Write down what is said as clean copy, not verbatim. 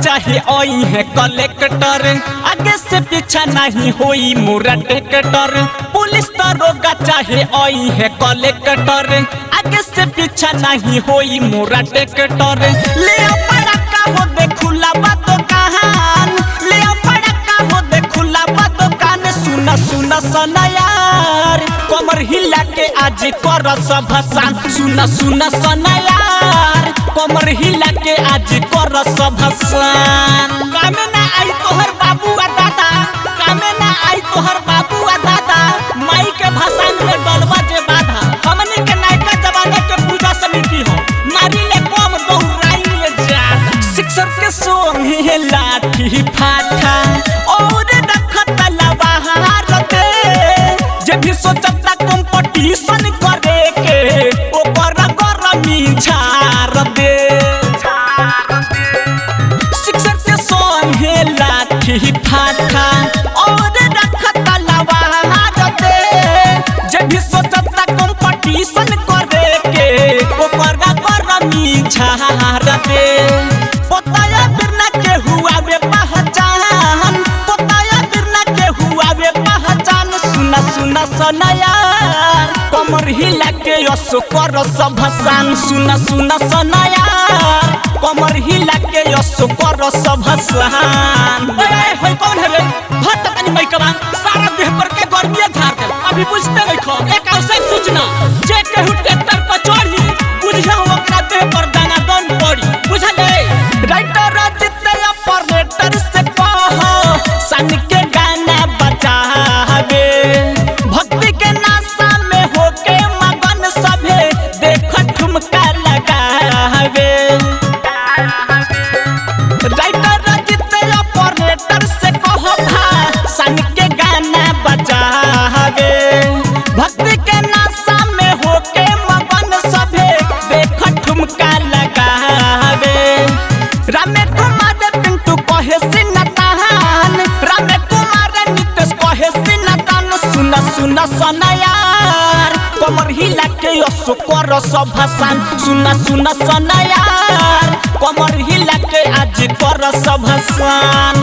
चाहे आई है कलेक्टर, आगे से पीछा नहीं होई मोरा टेक्टर। पुलिस दरोगा चाहे आई है कलेक्टर, आगे से पीछा नहीं होई मोरा टेक्टर। ले पड़ा का हो दे खुला बातों कहान, ले पड़ा का हो दे खुला बातों कान। सुना सुना सना यार, कमर हिला के आज कर सब हसान। सुना सुना सना यार, कमर हिला के आज कर सब हसान। कामे ना आई तोहर बाबू आ दादा, कामे ना आई तोहर बाबू आ दादा। माई के भाषण में डलवा जे बाधा, हमनी के नायका जमाने के पूजा समिति हो। मारी ले कम दौड़ाई ले ज्यादा, शिक्षक के सोहे लाठी फाठा और रखत लवाहार दे। जे भी सोचता कंपटीशन करे के, ओकर गरमी झार दे। शिक्षक के सोहे लाठी फाठा और रखत लवाहार दे। जे भी सोचता कंपटीशन करे के, ओकर गरमी झार दे। पोताया बिरना के हुआ वे पहचान, पोताया बिरना के हुआ वे पहचान। सुना सुना सना यार, कमर हिला के यसो कर सब हसान। सुना सुना सना यार, कमर हिला के यसो कर सब हसान। ओए होय कौन है रे भट तनी मैकवा, सारा देह पर के गर्मी झाड़ दे। अभी बुझते नहीं खो एक आवश्यक सूचना, जे केहू ट्रैक्टर पर चढ़ी बुझिया ओकरा देह पर दाना दन पड़ी। बुझले राइटर जितने ऑपरेटर से कहो सन के गाना बजावे। भक्ति के नाशा में होके मगन सभे देख ठुमका लगावे। राइटर जितने ऑपरेटर से कहो सन के गाना बजावे। भक्ति के नाशा में होके मगन सभे देख ठुमका लगावे। रामे कुमार पिंटू कहे सिनतान, रामे कुमार नितेश कहे सिनतान। सुना सुना सना यार, कमर हिला के यसो कर सब हसान। सुना सुना सना यार, कमर हिला के आज कर सब हसान।